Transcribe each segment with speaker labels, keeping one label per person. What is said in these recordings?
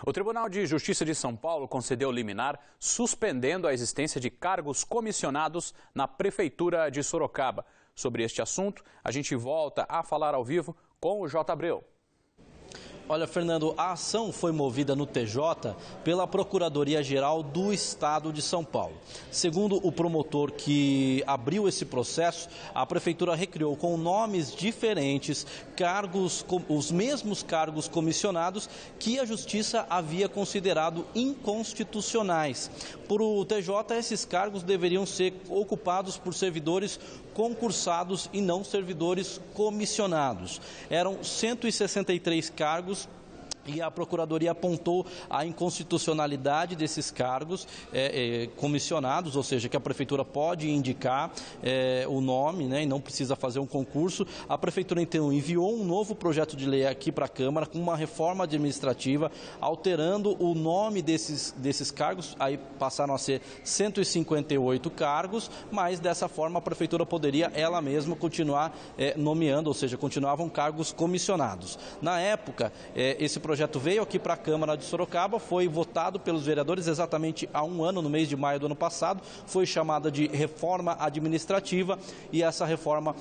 Speaker 1: O Tribunal de Justiça de São Paulo concedeu liminar suspendendo a existência de cargos comissionados na Prefeitura de Sorocaba. Sobre este assunto, a gente volta a falar ao vivo com o J. Abreu.
Speaker 2: Olha, Fernando, a ação foi movida no TJ pela Procuradoria-Geral do Estado de São Paulo. Segundo o promotor que abriu esse processo, a Prefeitura recriou com nomes diferentes os mesmos cargos comissionados que a Justiça havia considerado inconstitucionais. Por o TJ, esses cargos deveriam ser ocupados por servidores concursados e não servidores comissionados. Eram 163 cargos. E a Procuradoria apontou a inconstitucionalidade desses cargos comissionados, ou seja, que a Prefeitura pode indicar o nome, né, e não precisa fazer um concurso. A Prefeitura, então, enviou um novo projeto de lei aqui para a Câmara, com uma reforma administrativa, alterando o nome desses cargos. Aí passaram a ser 158 cargos, mas dessa forma a Prefeitura poderia ela mesma continuar nomeando, ou seja, continuavam cargos comissionados. Na época, esse projeto veio aqui para a Câmara de Sorocaba, foi votado pelos vereadores exatamente há um ano, no mês de maio do ano passado, foi chamada de reforma administrativa e essa reforma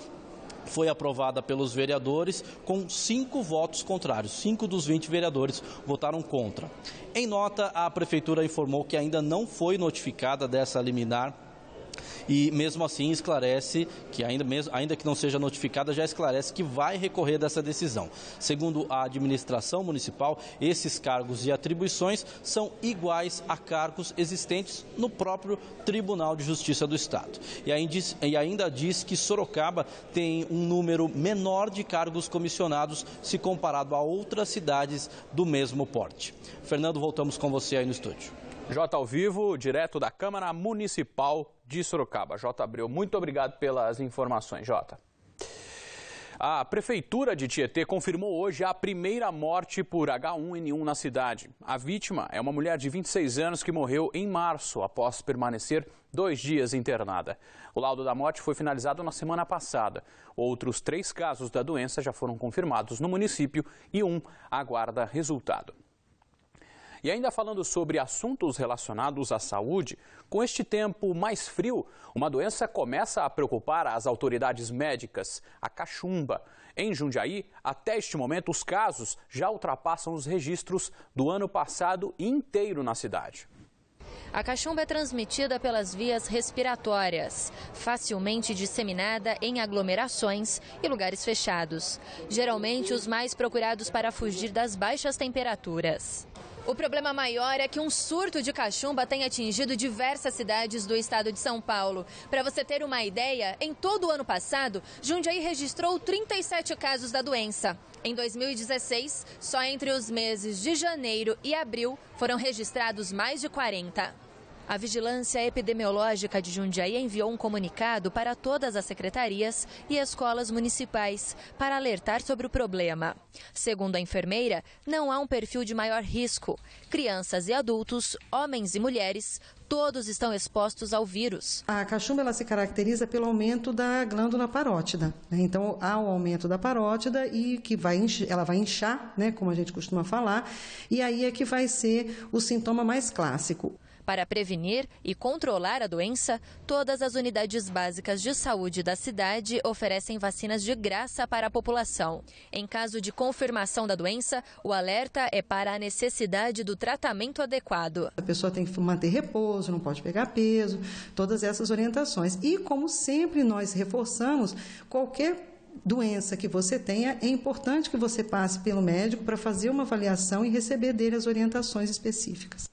Speaker 2: foi aprovada pelos vereadores com 5 votos contrários. 5 dos 20 vereadores votaram contra. Em nota, a Prefeitura informou que ainda não foi notificada dessa liminar e mesmo assim esclarece que ainda que não seja notificada, já esclarece que vai recorrer dessa decisão. Segundo a administração municipal, esses cargos e atribuições são iguais a cargos existentes no próprio Tribunal de Justiça do Estado. E ainda diz que Sorocaba tem um número menor de cargos comissionados se comparado a outras cidades do mesmo porte. Fernando, voltamos com você aí no estúdio.
Speaker 1: J ao vivo, direto da Câmara Municipal de Sorocaba. J. Abreu, muito obrigado pelas informações, J. A Prefeitura de Tietê confirmou hoje a primeira morte por H1N1 na cidade. A vítima é uma mulher de 26 anos que morreu em março, após permanecer 2 dias internada. O laudo da morte foi finalizado na semana passada. Outros 3 casos da doença já foram confirmados no município e um aguarda resultado. E ainda falando sobre assuntos relacionados à saúde, com este tempo mais frio, uma doença começa a preocupar as autoridades médicas, a cachumba. Em Jundiaí, até este momento, os casos já ultrapassam os registros do ano passado inteiro na cidade.
Speaker 3: A cachumba é transmitida pelas vias respiratórias, facilmente disseminada em aglomerações e lugares fechados. Geralmente os mais procurados para fugir das baixas temperaturas. O problema maior é que um surto de cachumba tem atingido diversas cidades do estado de São Paulo. Para você ter uma ideia, em todo o ano passado, Jundiaí registrou 37 casos da doença. Em 2016, só entre os meses de janeiro e abril, foram registrados mais de 40. A Vigilância Epidemiológica de Jundiaí enviou um comunicado para todas as secretarias e escolas municipais para alertar sobre o problema. Segundo a enfermeira, não há um perfil de maior risco. Crianças e adultos, homens e mulheres, todos estão expostos ao vírus.
Speaker 4: A cachumba ela se caracteriza pelo aumento da glândula parótida, né? Então há um aumento da parótida e que ela vai inchar, né, como a gente costuma falar, e aí é que vai ser o sintoma mais clássico.
Speaker 3: Para prevenir e controlar a doença, todas as unidades básicas de saúde da cidade oferecem vacinas de graça para a população. Em caso de confirmação da doença, o alerta é para a necessidade do tratamento adequado.
Speaker 4: A pessoa tem que manter repouso, não pode pegar peso, todas essas orientações. E como sempre nós reforçamos, qualquer doença que você tenha, é importante que você passe pelo médico para fazer uma avaliação e receber dele as orientações específicas.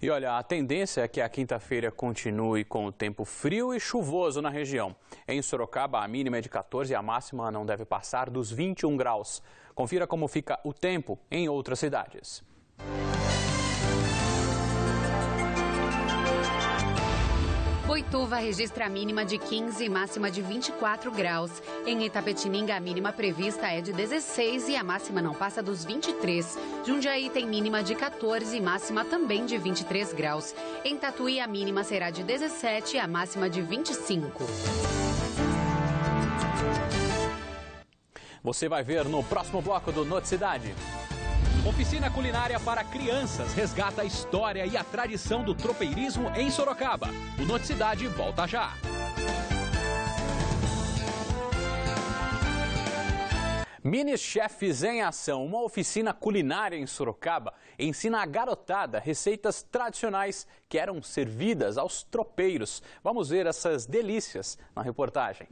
Speaker 1: E olha, a tendência é que a quinta-feira continue com o tempo frio e chuvoso na região. Em Sorocaba, a mínima é de 14 e a máxima não deve passar dos 21 graus. Confira como fica o tempo em outras cidades.
Speaker 5: Boituva registra a mínima de 15 e máxima de 24 graus. Em Itapetininga, a mínima prevista é de 16 e a máxima não passa dos 23. Jundiaí tem mínima de 14 e máxima também de 23 graus. Em Tatuí, a mínima será de 17 e a máxima de 25.
Speaker 1: Você vai ver no próximo bloco do Noticidade. Oficina culinária para crianças resgata a história e a tradição do tropeirismo em Sorocaba. O Noticidade volta já. Mini Chefs em Ação, uma oficina culinária em Sorocaba, ensina a garotada receitas tradicionais que eram servidas aos tropeiros. Vamos ver essas delícias na reportagem.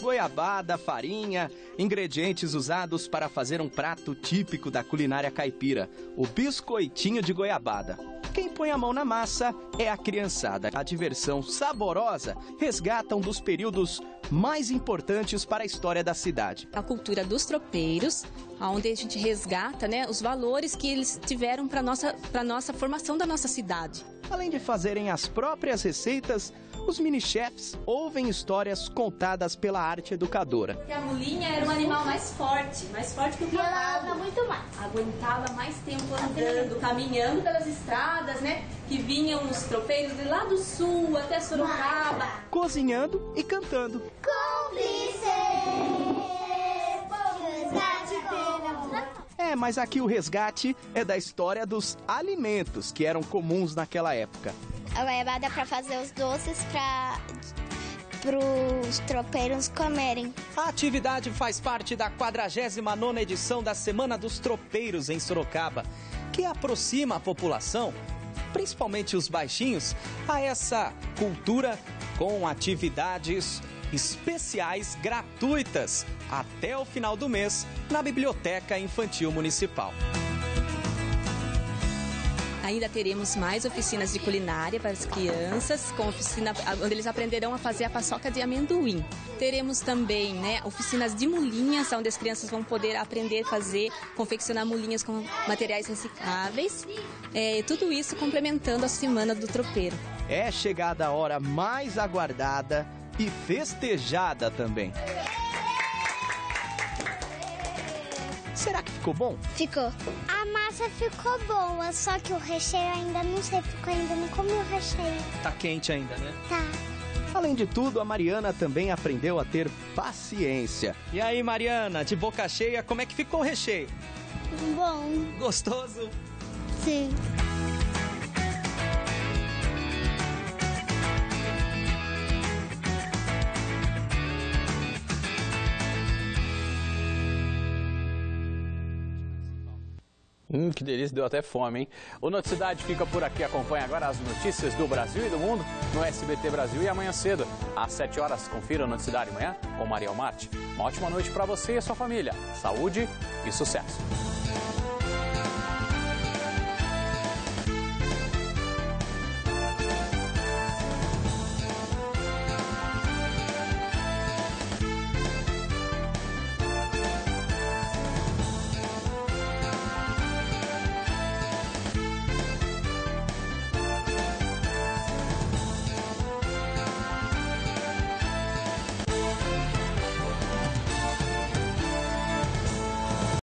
Speaker 6: Goiabada, farinha, ingredientes usados para fazer um prato típico da culinária caipira, o biscoitinho de goiabada. Quem põe a mão na massa é a criançada. A diversão saborosa resgata um dos períodos mais importantes para a história da cidade.
Speaker 7: A cultura dos tropeiros, onde a gente resgata, os valores que eles tiveram para a nossa formação da nossa cidade.
Speaker 6: Além de fazerem as próprias receitas, os mini-chefs ouvem histórias contadas pela arte educadora.
Speaker 7: A mulinha era um animal mais forte que o cavalo.
Speaker 8: Ela muito mais.
Speaker 7: Aguentava mais tempo andando, caminhando pelas estradas, que vinham os tropeiros de lá do sul até Sorocaba.
Speaker 6: Cozinhando e cantando. Mas aqui o resgate é da história dos alimentos que eram comuns naquela época.
Speaker 8: A goiabada é para fazer os doces para os tropeiros comerem.
Speaker 6: A atividade faz parte da 49ª edição da Semana dos Tropeiros em Sorocaba, que aproxima a população, principalmente os baixinhos, a essa cultura com atividades especiais gratuitas até o final do mês na Biblioteca Infantil Municipal.
Speaker 7: Ainda teremos mais oficinas de culinária para as crianças, com oficina onde eles aprenderão a fazer a paçoca de amendoim. Teremos também oficinas de mulinhas, onde as crianças vão poder aprender a fazer, confeccionar mulinhas com materiais recicláveis. Tudo isso complementando a Semana do Tropeiro.
Speaker 6: É chegada a hora mais aguardada e festejada também. Será que ficou bom?
Speaker 8: Ficou. A massa ficou boa, só que o recheio ainda não sei, porque eu ainda não comi o recheio.
Speaker 6: Tá quente ainda, né?
Speaker 8: Tá.
Speaker 6: Além de tudo, a Mariana também aprendeu a ter paciência. E aí, Mariana, de boca cheia, como é que ficou o recheio?
Speaker 8: Bom.
Speaker 6: Gostoso?
Speaker 8: Sim.
Speaker 1: Que delícia, deu até fome, hein? O Noticidade fica por aqui. Acompanhe agora as notícias do Brasil e do mundo no SBT Brasil. E amanhã cedo, às 7 horas, confira o Noticidade Manhã com Maria Almarte. Uma ótima noite para você e a sua família. Saúde e sucesso.